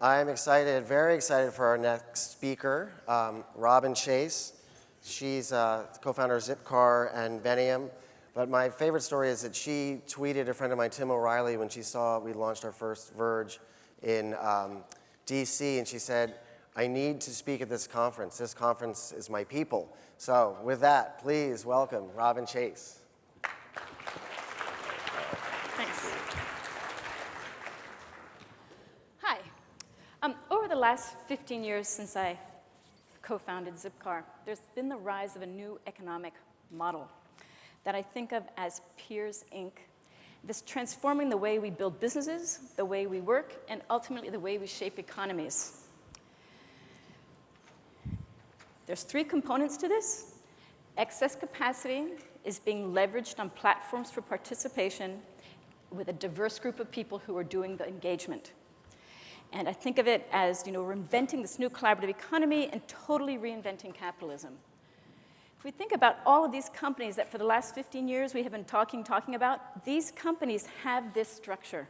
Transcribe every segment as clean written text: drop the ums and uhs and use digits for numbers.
I'm excited, very excited for our next speaker, Robin Chase. She's co-founder of Zipcar and Venium. But my favorite story is that she tweeted a friend of mine, Tim O'Reilly, when she saw we launched our first Verge in DC, and she said, I need to speak at this conference. This conference is my people. So with that, please welcome Robin Chase. Thanks. Hi. Over the last 15 years since I co-founded Zipcar, there's been the rise of a new economic model that I think of as Peers, Inc. This transforming the way we build businesses, the way we work, and ultimately the way we shape economies. There's three components to this. Excess capacity is being leveraged on platforms for participation with a diverse group of people who are doing the engagement. And I think of it as, we're inventing this new collaborative economy and totally reinventing capitalism. If we think about all of these companies that for the last 15 years we have been talking about, these companies have this structure.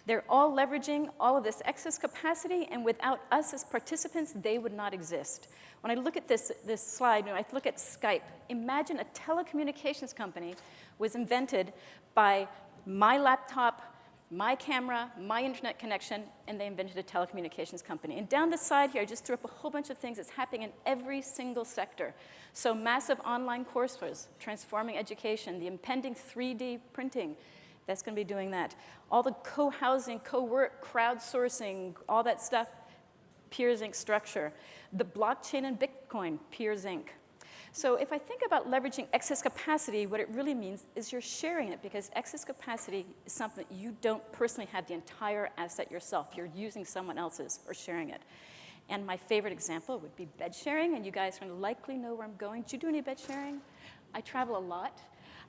They're all leveraging all of this excess capacity, and without us as participants, they would not exist. When I look at this slide, I look at Skype. Imagine a telecommunications company was invented by my laptop, my camera, my internet connection, and they invented a telecommunications company. And down the side here, I just threw up a whole bunch of things that's happening in every single sector. So massive online courses, transforming education, the impending 3D printing, that's going to be doing that. All the co-housing, co-work, crowdsourcing, all that stuff, Peers, Inc. structure. The blockchain and Bitcoin, Peers, Inc. So if I think about leveraging excess capacity, what it really means is you're sharing it, because excess capacity is something that you don't personally have the entire asset yourself. You're using someone else's or sharing it. And my favorite example would be bed sharing, and you guys are going to likely know where I'm going. Do you do any bed sharing? I travel a lot.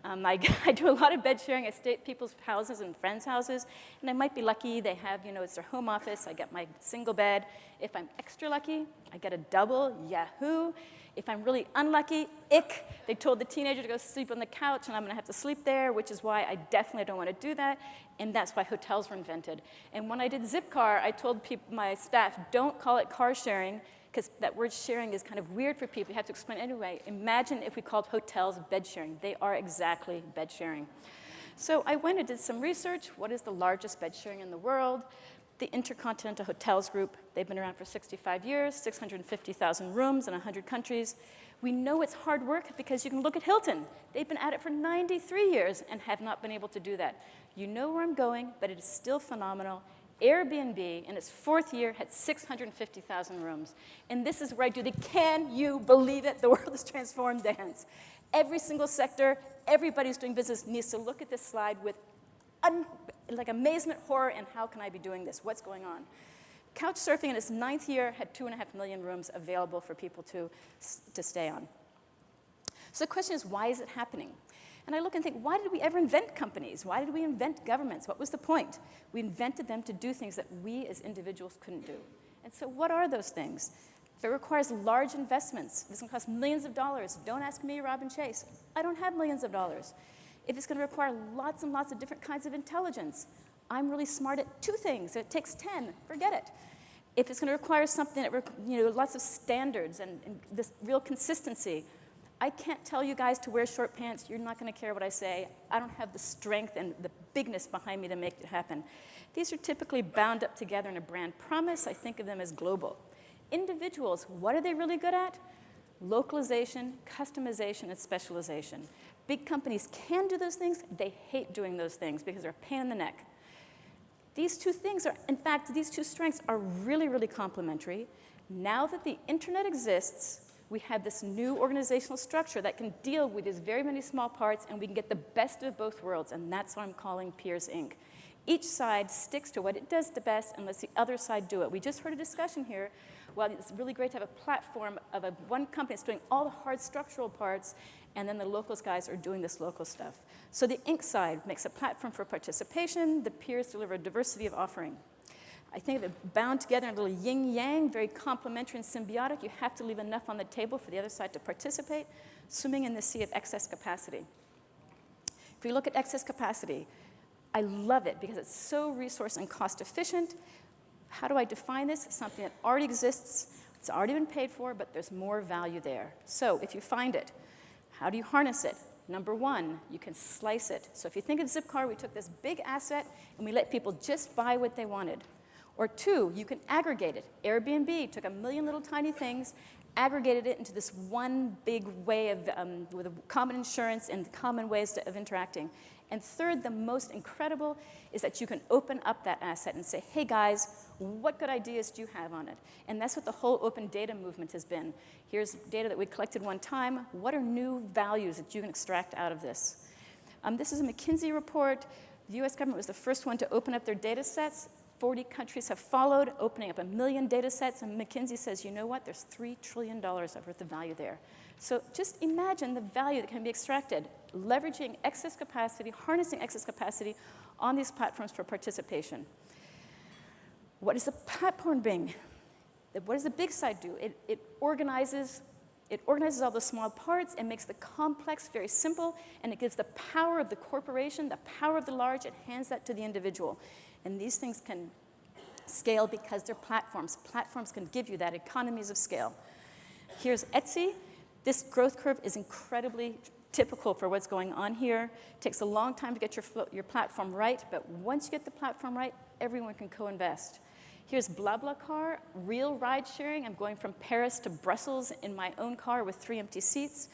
I do a lot of bed sharing. I stay at people's houses and friends' houses, and I might be lucky. They have, it's their home office. I get my single bed. If I'm extra lucky, I get a double. Yahoo! If I'm really unlucky, ick. They told the teenager to go sleep on the couch, and I'm going to have to sleep there, which is why I definitely don't want to do that, and that's why hotels were invented. And when I did Zipcar, I told my staff, don't call it car sharing, because that word sharing is kind of weird for people. You have to explain anyway. Imagine if we called hotels bed sharing. They are exactly bed sharing. So I went and did some research. What is the largest bed sharing in the world? The Intercontinental Hotels Group. They've been around for 65 years, 650,000 rooms in 100 countries. We know it's hard work because you can look at Hilton. They've been at it for 93 years and have not been able to do that. You know where I'm going, but it is still phenomenal. Airbnb, in its fourth year, had 650,000 rooms. And this is where I do the can you believe it? The world is transformed dance. Every single sector, everybody who's doing business needs to look at this slide with amazement, horror, and how can I be doing this? What's going on? Couchsurfing in its 9th year had 2.5 million rooms available for people to stay on. So the question is, why is it happening? And I look and think, why did we ever invent companies? Why did we invent governments? What was the point? We invented them to do things that we as individuals couldn't do. And so what are those things? If it requires large investments, this can cost millions of dollars. Don't ask me, Robin Chase. I don't have millions of dollars. If it's going to require lots and lots of different kinds of intelligence, I'm really smart at 2 things. It takes 10. Forget it. If it's going to require something that, lots of standards and this real consistency, I can't tell you guys to wear short pants. You're not going to care what I say. I don't have the strength and the bigness behind me to make it happen. These are typically bound up together in a brand promise. I think of them as global. Individuals, what are they really good at? Localization, customization, and specialization. Big companies can do those things. They hate doing those things because they're a pain in the neck. These 2 things are, in fact, these 2 strengths are really, really complementary. Now that the internet exists, we have this new organizational structure that can deal with these very many small parts, and we can get the best of both worlds, and that's what I'm calling Peers, Inc. Each side sticks to what it does the best and lets the other side do it. We just heard a discussion here. Well, it's really great to have a platform of one company that's doing all the hard structural parts, and then the locals guys are doing this local stuff. So the Inc. side makes a platform for participation. The Peers deliver a diversity of offering. I think they're bound together in a little yin-yang, very complementary and symbiotic. You have to leave enough on the table for the other side to participate, swimming in the sea of excess capacity. If we look at excess capacity, I love it because it's so resource and cost efficient. How do I define this? Something that already exists, it's already been paid for, but there's more value there. So if you find it, how do you harness it? Number one, you can slice it. So if you think of Zipcar, we took this big asset and we let people just buy what they wanted. Or two, you can aggregate it. Airbnb took a million little tiny things, aggregated it into this one big way of, with a common insurance and common ways of interacting. And third, the most incredible is that you can open up that asset and say, hey guys, what good ideas do you have on it? And that's what the whole open data movement has been. Here's data that we collected one time. What are new values that you can extract out of this? This is a McKinsey report. The US government was the first one to open up their data sets. 40 countries have followed, opening up 1 million data sets, and McKinsey says, you know what, there's $3 trillion worth of value there. So just imagine the value that can be extracted, leveraging excess capacity, harnessing excess capacity on these platforms for participation. What does the platform bring? What does the big side do? It organizes all the small parts and makes the complex very simple, and it gives the power of the corporation, the power of the large, it hands that to the individual. And these things can scale because they're platforms. Platforms can give you that economies of scale. Here's Etsy. This growth curve is incredibly typical for what's going on here. It takes a long time to get your platform right, but once you get the platform right, everyone can co-invest. Here's BlaBlaCar, real ride sharing. I'm going from Paris to Brussels in my own car with 3 empty seats.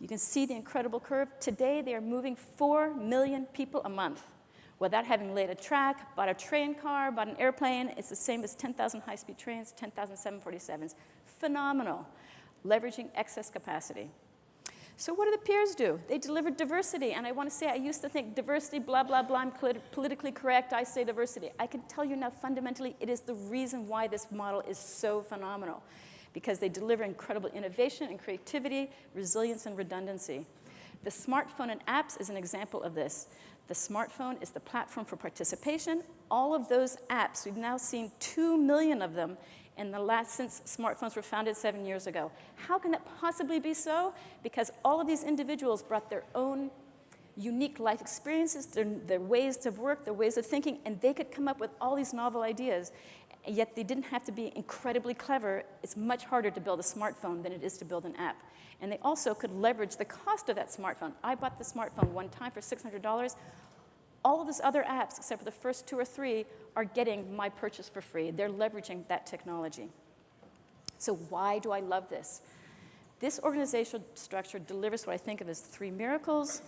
You can see the incredible curve. Today, they are moving 4 million people a month without having laid a track, bought a train car, bought an airplane. It's the same as 10,000 high-speed trains, 10,000 747s. Phenomenal, leveraging excess capacity. So what do the peers do? They deliver diversity, and I want to say I used to think diversity, blah, blah, blah, I'm politically correct, I say diversity. I can tell you now fundamentally it is the reason why this model is so phenomenal, because they deliver incredible innovation and creativity, resilience and redundancy. The smartphone and apps is an example of this. The smartphone is the platform for participation. All of those apps, we've now seen 2 million of them since smartphones were founded 7 years ago. How can that possibly be so? Because all of these individuals brought their own unique life experiences, their ways of work, their ways of thinking, and they could come up with all these novel ideas, yet they didn't have to be incredibly clever. It's much harder to build a smartphone than it is to build an app. And they also could leverage the cost of that smartphone. I bought the smartphone one time for $600. All of these other apps, except for the first 2 or 3, are getting my purchase for free. They're leveraging that technology. So why do I love this? This organizational structure delivers what I think of as 3 miracles.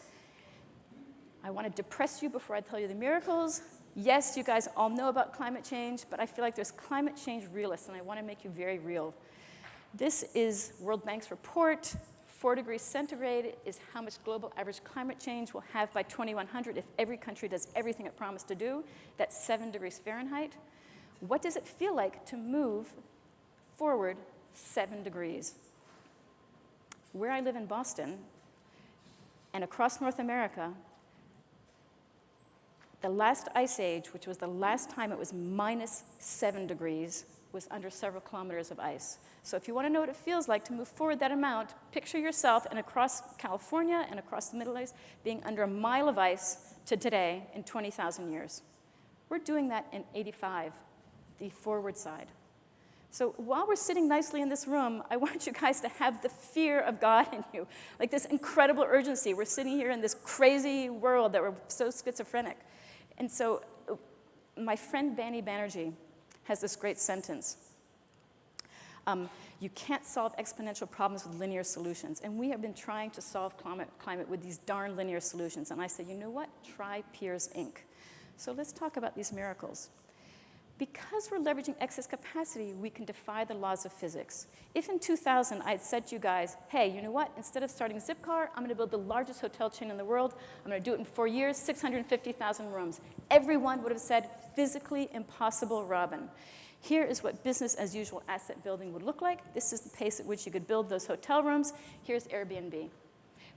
I want to depress you before I tell you the miracles. Yes, you guys all know about climate change, but I feel like there's climate change realists, and I want to make you very real. This is World Bank's report. 4 degrees centigrade is how much global average climate change we'll have by 2100 if every country does everything it promised to do. That's 7 degrees Fahrenheit. What does it feel like to move forward 7 degrees? Where I live in Boston and across North America, the last ice age, which was the last time it was minus 7 degrees, was under several kilometers of ice. So if you want to know what it feels like to move forward that amount, picture yourself and across California and across the Middle East being under a mile of ice to today in 20,000 years. We're doing that in 85, the forward side. So while we're sitting nicely in this room, I want you guys to have the fear of God in you, like this incredible urgency. We're sitting here in this crazy world that we're so schizophrenic. And so my friend Bani Banerjee has this great sentence. You can't solve exponential problems with linear solutions. And we have been trying to solve climate with these darn linear solutions. And I said, you know what? Try Piers Inc. So let's talk about these miracles. Because we're leveraging excess capacity, we can defy the laws of physics. If in 2000 I had said to you guys, hey, you know what? Instead of starting Zipcar, I'm going to build the largest hotel chain in the world. I'm going to do it in 4 years, 650,000 rooms. Everyone would have said, physically impossible, Robin. Here is what business as usual asset building would look like. This is the pace at which you could build those hotel rooms. Here's Airbnb.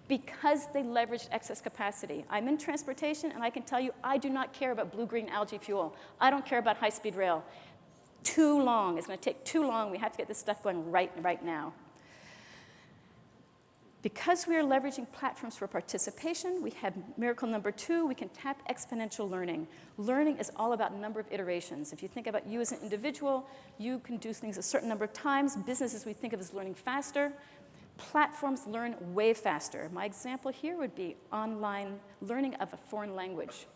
Because they leveraged excess capacity. I'm in transportation, and I can tell you I do not care about blue-green algae fuel. I don't care about high-speed rail. Too long. It's going to take too long. We have to get this stuff going right now. Because we are leveraging platforms for participation, we have miracle number 2, we can tap exponential learning. Learning is all about number of iterations. If you think about you as an individual, you can do things a certain number of times. Businesses we think of as learning faster. Platforms learn way faster. My example here would be online learning of a foreign language.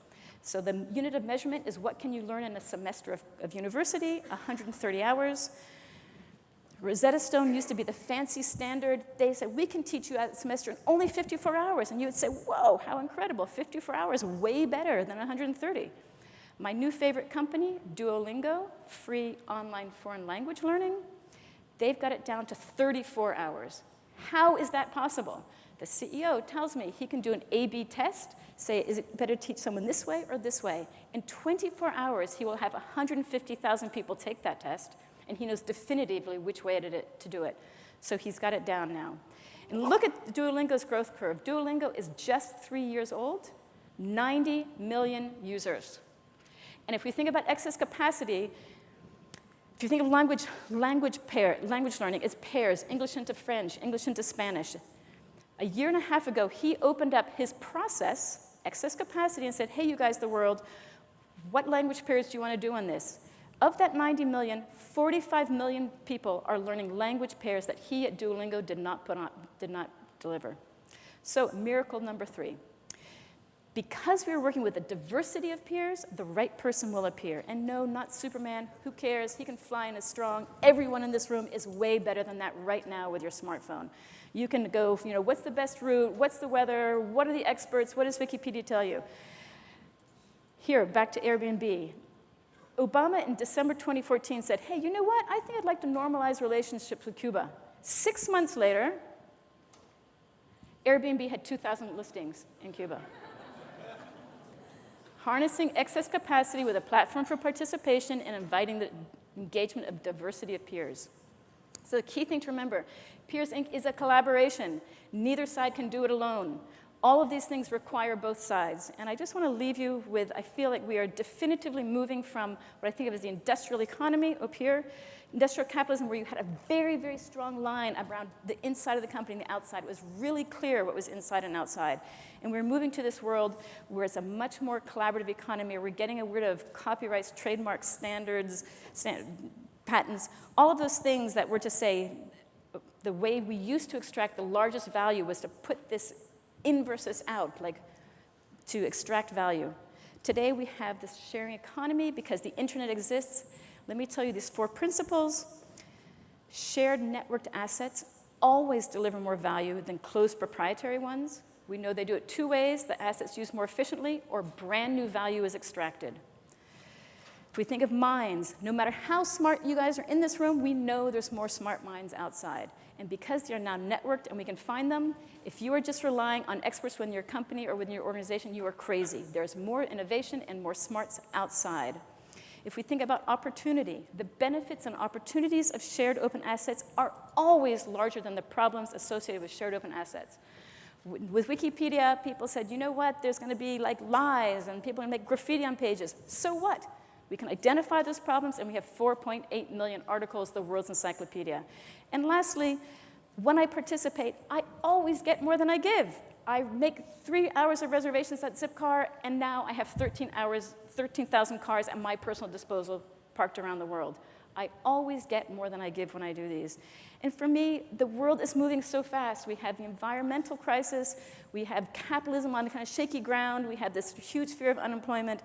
So the unit of measurement is what can you learn in a semester of university, 130 hours. Rosetta Stone used to be the fancy standard. They said, we can teach you a semester in only 54 hours. And you would say, whoa, how incredible. 54 hours, way better than 130. My new favorite company, Duolingo, free online foreign language learning, they've got it down to 34 hours. How is that possible? The CEO tells me he can do an A/B test, say, is it better to teach someone this way or this way? In 24 hours, he will have 150,000 people take that test, and he knows definitively which way to do it. So he's got it down now. And look at Duolingo's growth curve. Duolingo is just 3 years old, 90 million users. And if we think about excess capacity, if you think of language learning, it's pairs, English into French, English into Spanish. A year and a half ago, he opened up his process, excess capacity, and said, hey, you guys, the world, what language pairs do you want to do on this? Of that 90 million, 45 million people are learning language pairs that he at Duolingo did not deliver. So miracle number 3. Because we're working with a diversity of peers, the right person will appear. And no, not Superman. Who cares? He can fly and is strong. Everyone in this room is way better than that right now with your smartphone. You can go, what's the best route? What's the weather? What are the experts? What does Wikipedia tell you? Here, back to Airbnb. Obama in December 2014 said, hey, you know what? I think I'd like to normalize relationships with Cuba. 6 months later, Airbnb had 2,000 listings in Cuba. Harnessing excess capacity with a platform for participation and inviting the engagement of diversity of peers. So the key thing to remember, Peers Inc. is a collaboration. Neither side can do it alone. All of these things require both sides. And I just want to leave you with, I feel like we are definitively moving from what I think of as the industrial economy up here, industrial capitalism, where you had a very, very strong line around the inside of the company and the outside. It was really clear what was inside and outside. And we're moving to this world where it's a much more collaborative economy, where we're getting rid of copyrights, trademarks, standards, patents, all of those things that were to say the way we used to extract the largest value was to put this in versus out, like to extract value. Today we have this sharing economy because the internet exists. Let me tell you these 4 principles. Shared networked assets always deliver more value than closed proprietary ones. We know they do it 2 ways: the assets used more efficiently or brand new value is extracted. If we think of minds, no matter how smart you guys are in this room, we know there's more smart minds outside. And because they're now networked and we can find them, if you are just relying on experts within your company or within your organization, you are crazy. There's more innovation and more smarts outside. If we think about opportunity, the benefits and opportunities of shared open assets are always larger than the problems associated with shared open assets. With Wikipedia, people said, you know what, there's going to be like lies and people are going to make graffiti on pages. So what? We can identify those problems, and we have 4.8 million articles, the world's encyclopedia. And lastly, when I participate, I always get more than I give. I make 3 hours of reservations at Zipcar, and now I have 13,000 cars at my personal disposal parked around the world. I always get more than I give when I do these. And for me, the world is moving so fast. We have the environmental crisis. We have capitalism on the kind of shaky ground. We have this huge fear of unemployment.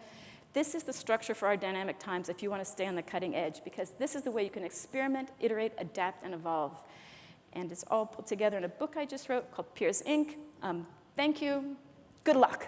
This is the structure for our dynamic times if you want to stay on the cutting edge, because this is the way you can experiment, iterate, adapt, and evolve. And it's all put together in a book I just wrote called Peers Inc. Thank you. Good luck.